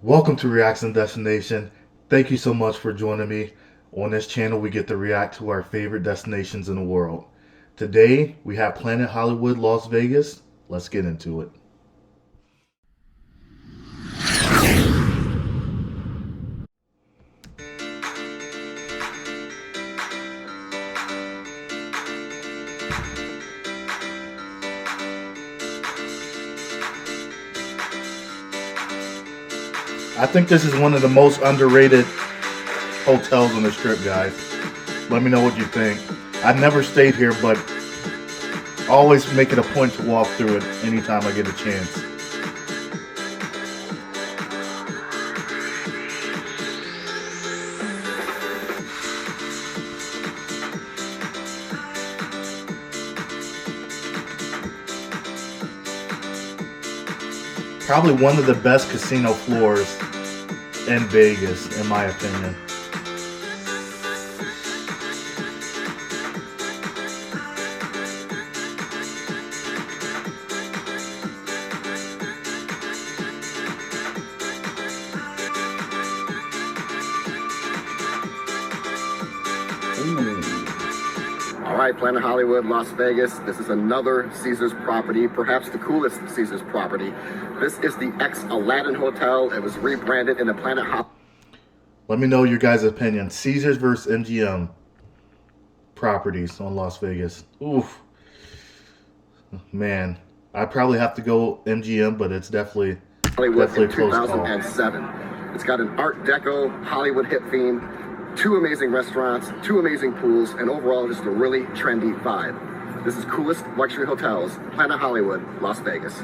Welcome to Reaction Destination. Thank you so much for joining me. On this channel, we get to react to our favorite destinations in the world. Today, we have Planet Hollywood, Las Vegas. Let's get into it. I think this is one of the most underrated hotels on the Strip, guys. Let me know what you think. I've never stayed here, but always make it a point to walk through it anytime I get a chance. Probably one of the best casino floors in Vegas, in my opinion. All right, Planet Hollywood, Las Vegas. This is another Caesars property, perhaps the coolest Caesars property. This is the Aladdin Hotel. It was rebranded into Planet Hollywood. Let me know your guys' opinion. Caesars versus MGM properties on Las Vegas. Oof. Man, I probably have to go MGM, but it's definitely Hollywood in a close call. 2007. It's got an Art Deco Hollywood hip theme, 2 amazing restaurants, 2 amazing pools, and overall just a really trendy vibe. This is coolest luxury hotels, Planet Hollywood, Las Vegas.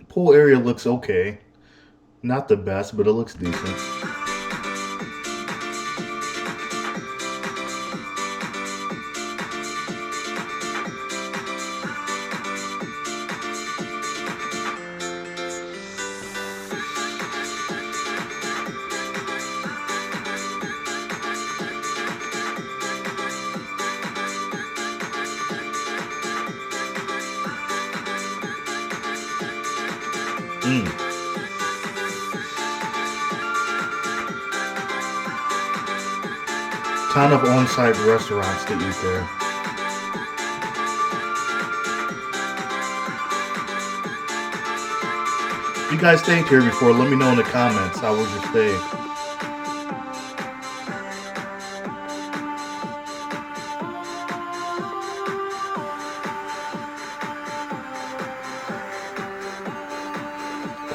Pool area looks okay. Not the best, but it looks decent. Ton of on-site restaurants to eat there. If you guys stayed here before, let me know in the comments. How was your stay?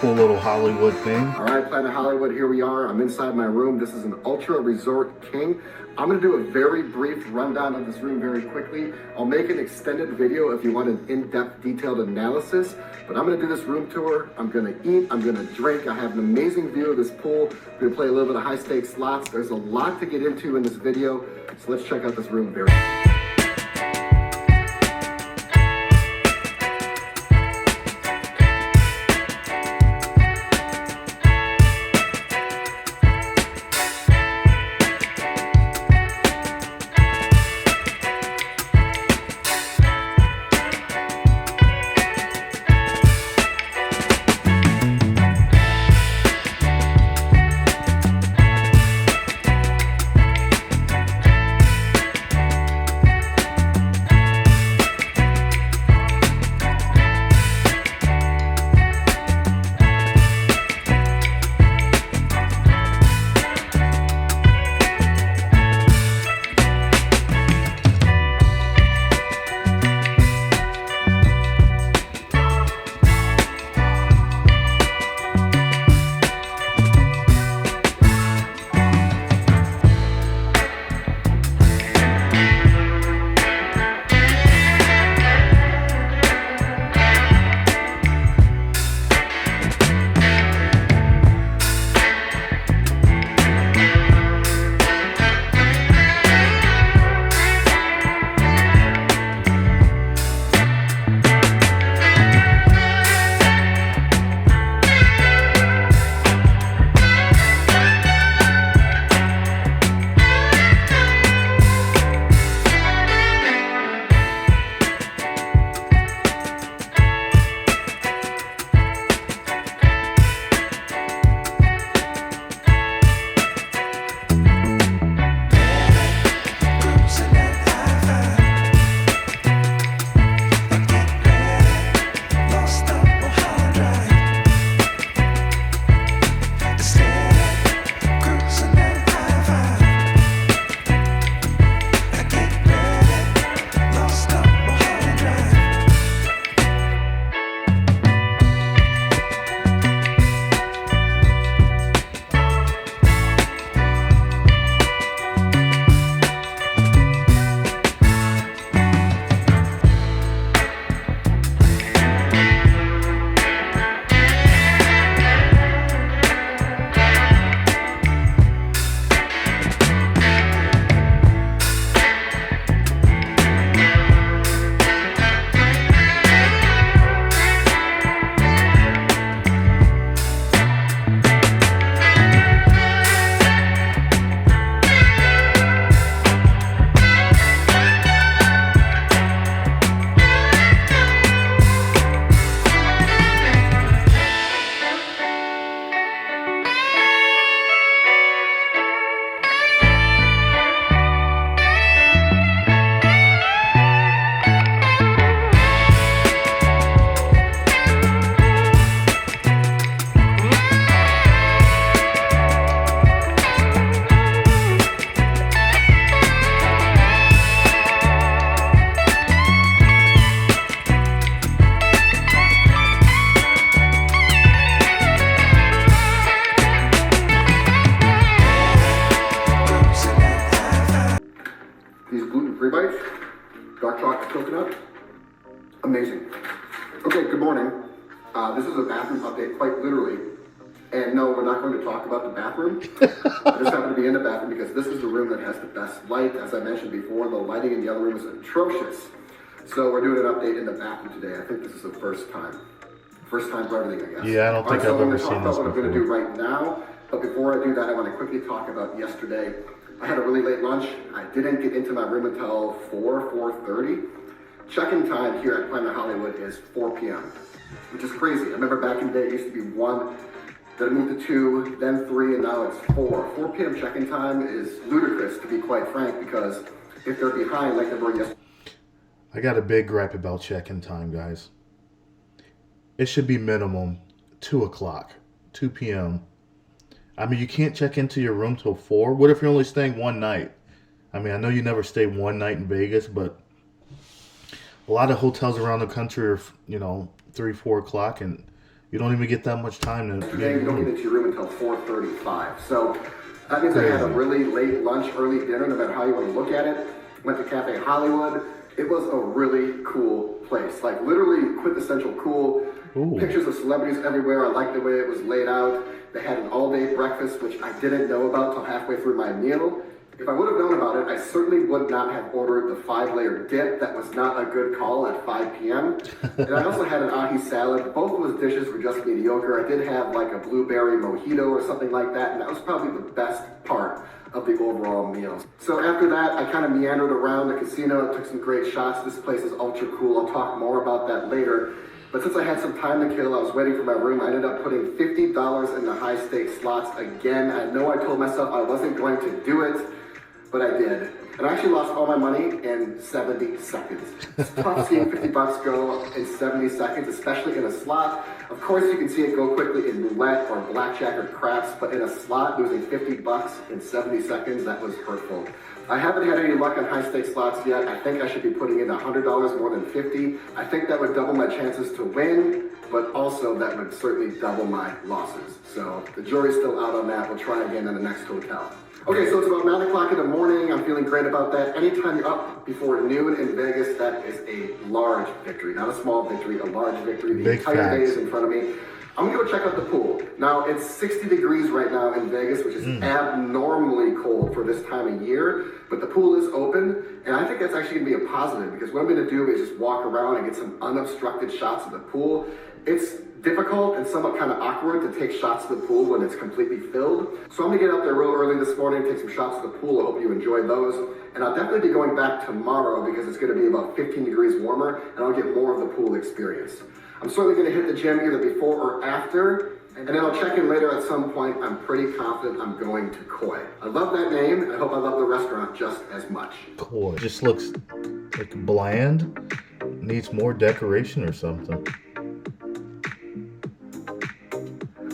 Cool little Hollywood thing. All right, Planet Hollywood, here we are. I'm inside my room. This is an Ultra Resort King. I'm gonna do a very brief rundown of this room very quickly. I'll make an extended video if you want an in-depth, detailed analysis, but I'm gonna do this room tour. I'm gonna eat, I'm gonna drink. I have an amazing view of this pool. I'm gonna play a little bit of high-stakes slots. There's a lot to get into in this video, so let's check out this room very This is a bathroom update, quite literally. And no, we're not going to talk about the bathroom. I just happen to be in the bathroom because this is the room that has the best light. As I mentioned before, the lighting in the other room is atrocious. So we're doing an update in the bathroom today. I think this is the first time. First time for everything, I guess. Yeah, I don't think I've ever seen this before. I'm going to do right now. But before I do that, I want to quickly talk about yesterday. I had a really late lunch. I didn't get into my room until 4:30. Check-in time here at Planet Hollywood is 4 p.m., which is crazy. I remember back in the day, it used to be 1, then I moved to 2, then 3, and now it's 4. 4 p.m. check-in time is ludicrous, to be quite frank, because if they're behind like they were yesterday. I got a big gripe about check-in time, guys. It should be minimum 2 o'clock, 2 p.m. I mean, you can't check into your room till 4. What if you're only staying one night? I mean, I know you never stay one night in Vegas, but a lot of hotels around the country are, 3, 4 o'clock, and you don't even get that much time to get you don't get into your room until 4:35. So that means I had a really late lunch, early dinner, no matter how you want to look at it. Went to Cafe Hollywood. It was a really cool place, like literally quintessential cool. Ooh. Pictures of celebrities everywhere. I liked the way it was laid out. They had an all-day breakfast, which I didn't know about till halfway through my meal. If I would have known about it, I certainly would not have ordered the 5-layer dip. That was not a good call at 5 p.m. And I also had an ahi salad. Both of those dishes were just mediocre. I did have like a blueberry mojito or something like that, and that was probably the best part of the overall meal. So after that, I kind of meandered around the casino and took some great shots. This place is ultra cool. I'll talk more about that later. But since I had some time to kill, I was waiting for my room. I ended up putting $50 in the high-stakes slots again. I know I told myself I wasn't going to do it, but I did. And I actually lost all my money in 70 seconds. It's tough seeing $50 go in 70 seconds, especially in a slot. Of course, you can see it go quickly in roulette or blackjack or craps, but in a slot, losing $50 in 70 seconds, that was hurtful. I haven't had any luck on high-stakes slots yet. I think I should be putting in $100 more than $50. I think that would double my chances to win, but also that would certainly double my losses. So the jury's still out on that. We'll try again in the next hotel. Okay, so it's about 9 o'clock in the morning. I'm feeling great about that. Anytime you're up before noon in Vegas, that is a large victory. Not a small victory, a large victory. The entire day is in front of me. I'm gonna go check out the pool. Now, it's 60 degrees right now in Vegas, which is abnormally cold for this time of year, but the pool is open, and I think that's actually gonna be a positive, because what I'm gonna do is just walk around and get some unobstructed shots of the pool. It's difficult and somewhat kind of awkward to take shots of the pool when it's completely filled. So I'm gonna get out there real early this morning, take some shots of the pool. I hope you enjoy those. And I'll definitely be going back tomorrow because it's gonna be about 15 degrees warmer, and I'll get more of the pool experience. I'm certainly gonna hit the gym either before or after, and then I'll check in later at some point. I'm pretty confident I'm going to Koi. I love that name, and I hope I love the restaurant just as much. Koi just looks like bland, needs more decoration or something.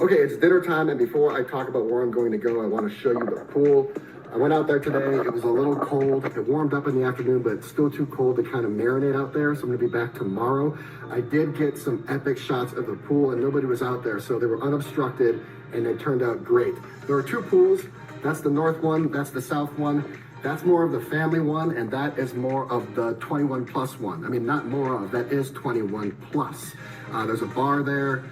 Okay, it's dinner time, and before I talk about where I'm going to go, I want to show you the pool. I went out there today. It was a little cold. It warmed up in the afternoon, but it's still too cold to kind of marinate out there, so I'm going to be back tomorrow. I did get some epic shots of the pool, and nobody was out there, so they were unobstructed, and they turned out great. There are 2 pools. That's the north one. That's the south one. That's more of the family one, and that is more of the 21 plus one. I mean, not more of, that is 21 plus. There's a bar there,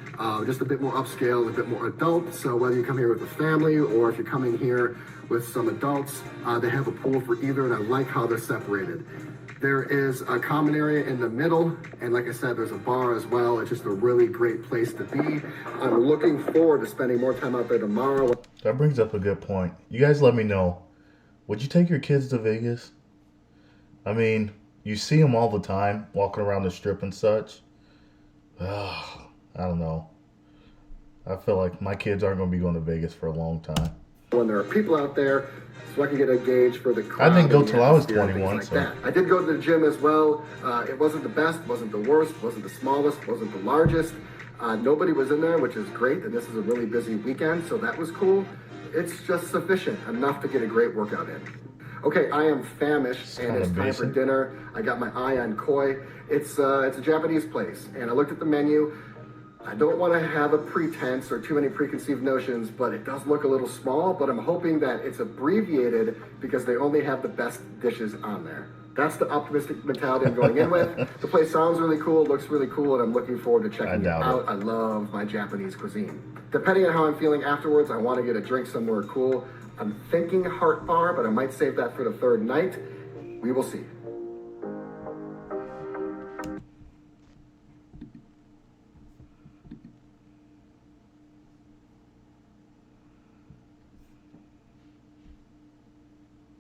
just a bit more upscale, a bit more adult. So whether you come here with a family or if you're coming here with some adults, they have a pool for either, and I like how they're separated. There is a common area in the middle, and like I said, there's a bar as well. It's just a really great place to be. I'm looking forward to spending more time out there tomorrow. That brings up a good point. You guys let me know. Would you take your kids to Vegas? I mean, you see them all the time, walking around the strip and such. I don't know. I feel like my kids aren't going to be going to Vegas for a long time. When there are people out there, so I can get a gauge for the crowd. I didn't go till I was 21. Like that. I did go to the gym as well. It wasn't the best, wasn't the worst, wasn't the smallest, wasn't the largest. Nobody was in there, which is great, and this is a really busy weekend, so that was cool. It's just sufficient, enough to get a great workout in. Okay, I am famished, and it's time for dinner. I got my eye on Koi. It's a Japanese place, and I looked at the menu. I don't want to have a pretense or too many preconceived notions, but it does look a little small, but I'm hoping that it's abbreviated because they only have the best dishes on there. That's the optimistic mentality I'm going in with. The place sounds really cool, looks really cool, and I'm looking forward to checking it out. I love my Japanese cuisine. Depending on how I'm feeling afterwards, I want to get a drink somewhere cool. I'm thinking Heart Bar, but I might save that for the third night. We will see.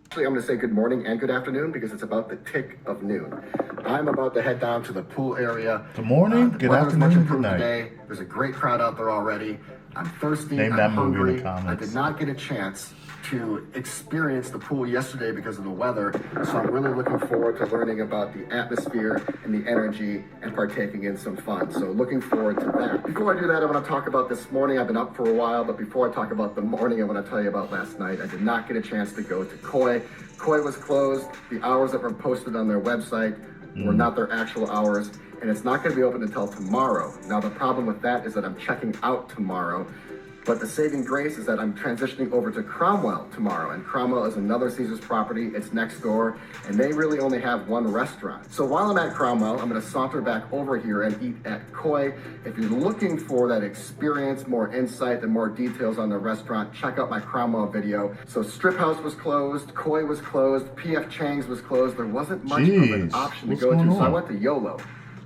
Actually, I'm going to say good morning and good afternoon because it's about the tick of noon. I'm about to head down to the pool area. Good morning, good afternoon, good night. Today. There's a great crowd out there already. I'm thirsty, Name I'm that movie in hungry. the comments. I did not get a chance to experience the pool yesterday because of the weather, so I'm really looking forward to learning about the atmosphere and the energy and partaking in some fun. So looking forward to that. Before I do that, I want to talk about this morning. I've been up for a while, but before I talk about the morning, I want to tell you about last night. I did not get a chance to go to Koi. Koi was closed. The hours that were posted on their website were not their actual hours, and it's not going to be open until tomorrow. Now, the problem with that is that I'm checking out tomorrow, but the saving grace is that I'm transitioning over to Cromwell tomorrow, and Cromwell is another Caesars property. It's next door, and they really only have one restaurant. So while I'm at Cromwell, I'm going to saunter back over here and eat at Koi. If you're looking for that experience, more insight, and more details on the restaurant, check out my Cromwell video. So Strip House was closed, Koi was closed, P.F. Chang's was closed. There wasn't much of an option to go to, so I went to YOLO.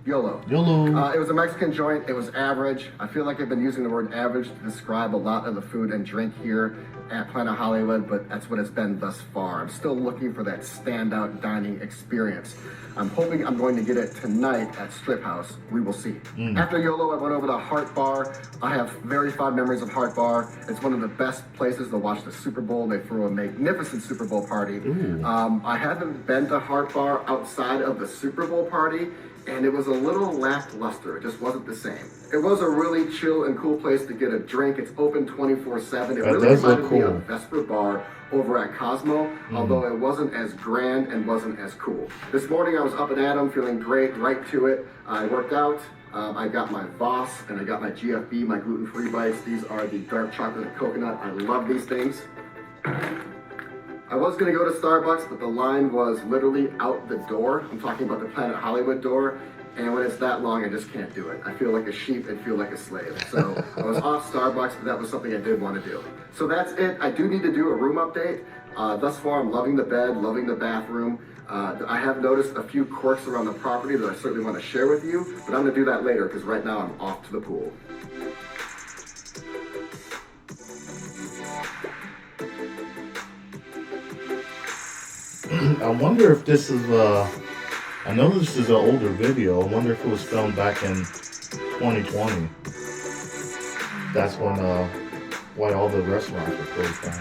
It was a Mexican joint. It was average. I feel like I've been using the word average to describe a lot of the food and drink here at Planet Hollywood, but that's what it's been thus far. I'm still looking for that standout dining experience. I'm hoping I'm going to get it tonight at Strip House. We will see. After YOLO, I went over to Heart Bar. I have very fond memories of Heart Bar. It's one of the best places to watch the Super Bowl. They throw a magnificent Super Bowl party. I haven't been to Heart Bar outside of the Super Bowl party, and it was a little lackluster. It just wasn't the same. It was a really chill and cool place to get a drink. It's open 24/7. It really reminded me of Vesper Bar over at Cosmo, although it wasn't as grand and wasn't as cool. This morning I was up and at 'em, feeling great, right to it. I worked out. I got my Voss and I got my GFB, my gluten-free bites. These are the dark chocolate and coconut. I love these things. I was going to go to Starbucks, but the line was literally out the door. I'm talking about the Planet Hollywood door. And when it's that long, I just can't do it. I feel like a sheep and feel like a slave. So I was off Starbucks, but that was something I did want to do. So that's it. I do need to do a room update. Thus far, I'm loving the bed, loving the bathroom. I have noticed a few quirks around the property that I certainly want to share with you, but I'm going to do that later because right now I'm off to the pool. I wonder if this is I know this is an older video. I wonder if it was filmed back in 2020. That's when why all the restaurants were closed down.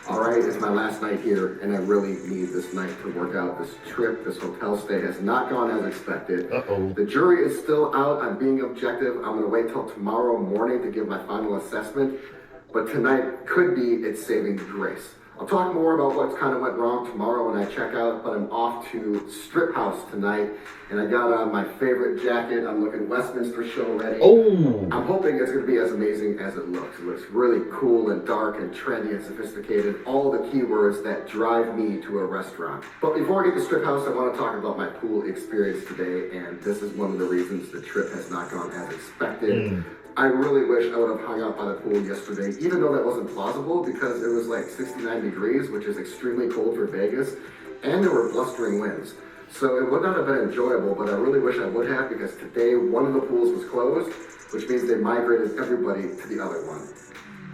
Alright, it's my last night here, and I really need this night to work out. This trip, this hotel stay has not gone as expected. The jury is still out. I'm being objective. I'm going to wait till tomorrow morning to give my final assessment. But tonight could be its saving grace. I'll talk more about what kind of went wrong tomorrow when I check out, but I'm off to Strip House tonight, and I got on my favorite jacket. I'm looking Westminster show ready. I'm hoping it's going to be as amazing as it looks. It looks really cool and dark and trendy and sophisticated. All the keywords that drive me to a restaurant. But before I get to Strip House, I want to talk about my pool experience today, and this is one of the reasons the trip has not gone as expected. I really wish I would have hung out by the pool yesterday, even though that wasn't plausible because it was like 69 degrees, which is extremely cold for Vegas, and there were blustering winds. So it would not have been enjoyable, but I really wish I would have because today one of the pools was closed, which means they migrated everybody to the other one.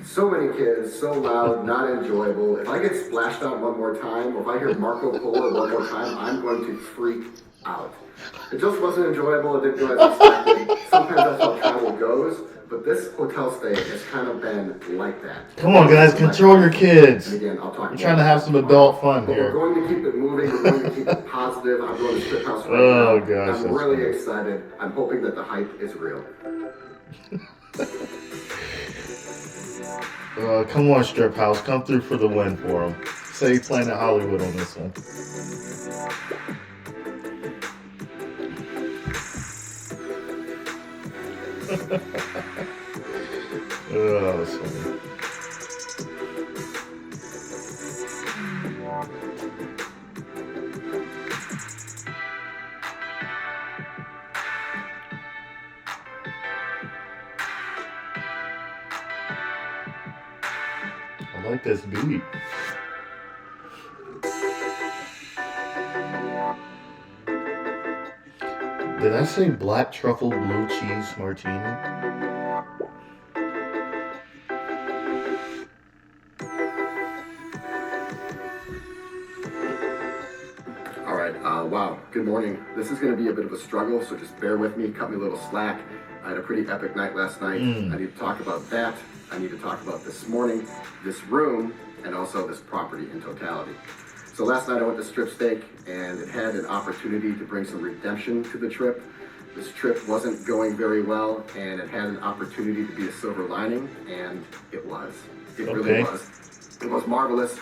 So many kids, so loud, not enjoyable. If I get splashed out one more time, or if I hear Marco Polo one more time, I'm going to freak out. It just wasn't enjoyable. It didn't go as expected. Sometimes that's how travel goes, but this hotel stay has kind of been like that. Come on, guys, control your kids. And again, I'll talk. We're trying to have some adult fun but here. We're going to keep it moving. We're going to keep it positive. I'm going to Strip House right Oh, now. gosh, I'm really excited. I'm hoping that the hype is real. Come on, Strip House. Come through for the win for them. Say Planet Hollywood on this one. Oh, that's funny. like this beat. Did I say black truffle blue cheese martini? All right, wow, good morning. This is gonna be a bit of a struggle, so just bear with me, cut me a little slack. I had a pretty epic night last night. I need to talk about that. I need to talk about this morning, this room, and also this property in totality. So last night I went to Strip Steak, and it had an opportunity to bring some redemption to the trip. This trip wasn't going very well, and it had an opportunity to be a silver lining, and it was. It really was. It was marvelous.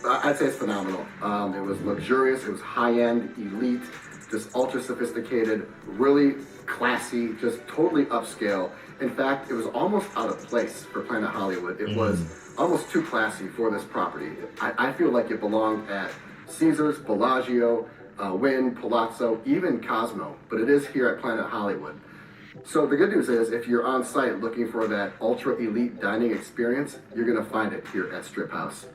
I'd say it's phenomenal. It was luxurious, it was high-end, elite, just ultra sophisticated, really classy, just totally upscale. In fact, it was almost out of place for Planet Hollywood. It was almost too classy for this property. I feel like it belonged at Caesars, Bellagio, Wynn, Palazzo, even Cosmo, but it is here at Planet Hollywood. So the good news is, if you're on site looking for that ultra elite dining experience, you're gonna find it here at Strip House.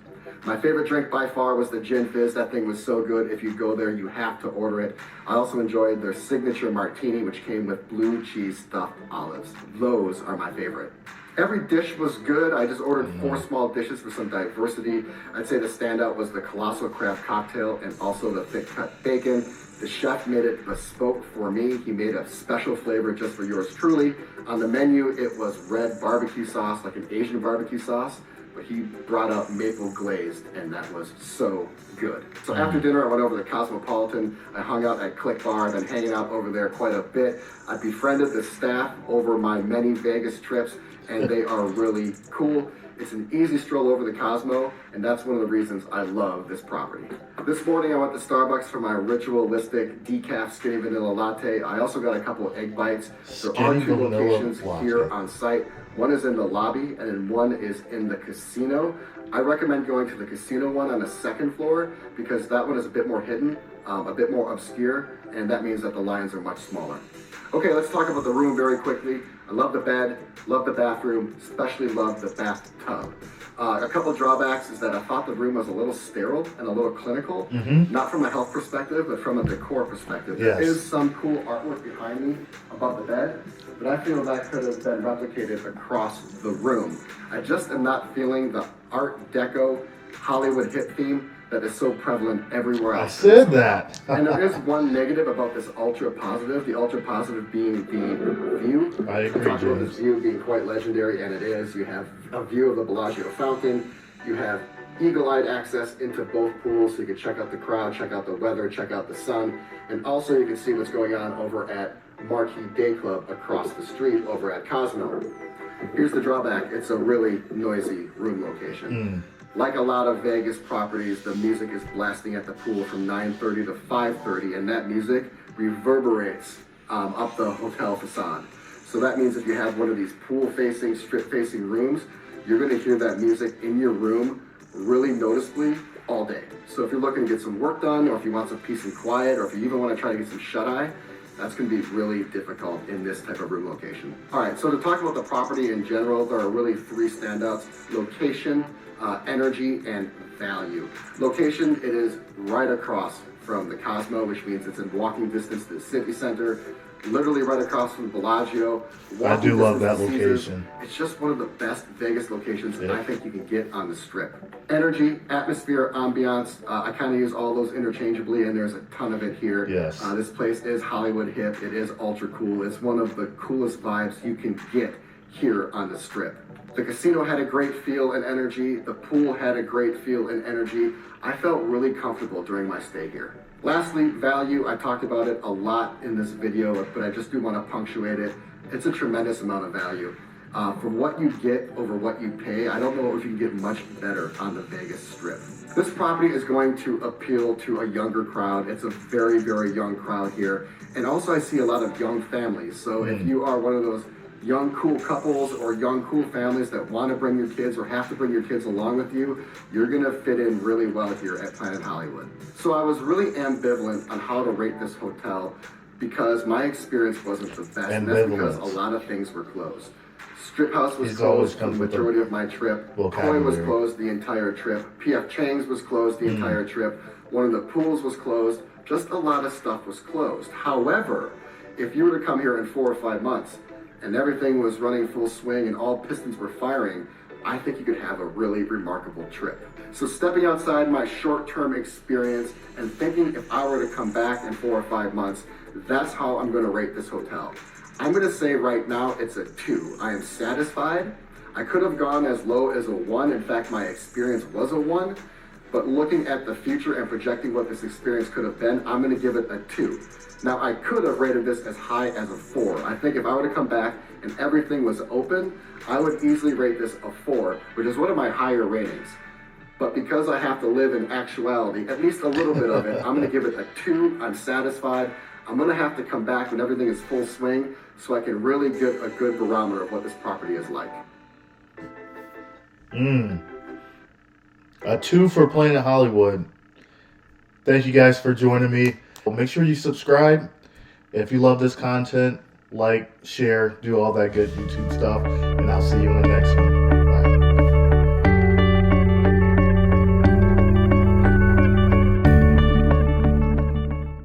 My favorite drink by far was the Gin Fizz. That thing was so good. If you go there, you have to order it. I also enjoyed their signature martini, which came with blue cheese stuffed olives. Those are my favorite. Every dish was good. I just ordered 4 small dishes for some diversity. I'd say the standout was the Colossal Crab Cocktail and also the thick cut bacon. The chef made it bespoke for me. He made a special flavor just for yours truly. On the menu, it was red barbecue sauce, like an Asian barbecue sauce, but he brought out maple glazed, and that was so good. So after dinner, I went over to Cosmopolitan. I hung out at Click Bar. I've been hanging out over there quite a bit. I befriended the staff over my many Vegas trips, and they are really cool. It's an easy stroll over the Cosmo, and that's one of the reasons I love this property. This morning I went to Starbucks for my ritualistic decaf skinny vanilla latte. I also got a couple egg bites. There are 2 locations here on site. One is in the lobby, and then one is in the casino. I recommend going to the casino one on the 2nd floor because that one is a bit more hidden, a bit more obscure, and that means that the lines are much smaller. Okay, let's talk about the room very quickly. I love the bed, love the bathroom, especially love the bathtub. A couple drawbacks is that I thought the room was a little sterile and a little clinical, not from a health perspective, but from a decor perspective. There is some cool artwork behind me above the bed, but I feel that could have been replicated across the room. I just am not feeling the Art Deco Hollywood hit theme that is so prevalent everywhere else. I said that. And there is one negative about this ultra positive, the ultra positive being the view. I agree, talked about this view being quite legendary, and it is. You have a view of the Bellagio fountain. You have eagle-eyed access into both pools, so you can check out the crowd, check out the weather, check out the sun, and also you can see what's going on over at Marquee Day Club across the street over at Cosmo. Here's the drawback. It's a really noisy room location. Like a lot of Vegas properties, the music is blasting at the pool from 9:30 to 5:30, and that music reverberates up the hotel facade. So that means if you have one of these pool-facing, strip-facing rooms, you're going to hear that music in your room really noticeably all day. So if you're looking to get some work done, or if you want some peace and quiet, or if you even want to try to get some shut-eye, that's going to be really difficult in this type of room location. All right, so to talk about the property in general, there are really 3 standouts: location, energy, and value. Location, it is right across from the Cosmo, which means it's in walking distance to the city center, literally right across from Bellagio. I do love that location. It's just one of the best Vegas locations I think you can get on the Strip. Energy, atmosphere, ambiance, I kind of use all those interchangeably, and there's a ton of it here. Yes. This place is Hollywood hip. It is ultra cool. It's one of the coolest vibes you can get here on the Strip. The casino had a great feel and energy. The pool had a great feel and energy. I felt really comfortable during my stay here. Lastly, value. I talked about it a lot in this video, but I just do want to punctuate it. It's a tremendous amount of value. For what you get over what you pay, I don't know if you can get much better on the Vegas Strip. This property is going to appeal to a younger crowd. It's a very, very young crowd here. And also I see a lot of young families. So if you are one of those young cool couples or young cool families that want to bring your kids or have to bring your kids along with you, you're going to fit in really well here at Planet Hollywood. So I was really ambivalent on how to rate this hotel because my experience wasn't the best, and that's because a lot of things were closed. Strip House was He's always closed for the comes with majority of my trip. Koi was vocabulary. closed the entire trip. PF Chang's was closed the entire trip. One of the pools was closed. Just a lot of stuff was closed. However, if you were to come here in 4 or 5 months and everything was running full swing and all pistons were firing, I think you could have a really remarkable trip. So stepping outside my short-term experience and thinking if I were to come back in 4 or 5 months, that's how I'm going to rate this hotel. I'm going to say right now it's a 2. I am satisfied. I could have gone as low as a 1. In fact, my experience was a 1. But looking at the future and projecting what this experience could have been, I'm going to give it a 2. Now, I could have rated this as high as a 4. I think if I were to come back and everything was open, I would easily rate this a 4, which is one of my higher ratings. But because I have to live in actuality, at least a little bit of it, I'm going to give it a 2. I'm satisfied. I'm going to have to come back when everything is full swing so I can really get a good barometer of what this property is like. A 2 for Planet Hollywood. Thank you guys for joining me. Well, make sure you subscribe. If you love this content, like, share, do all that good YouTube stuff. And I'll see you in the next one.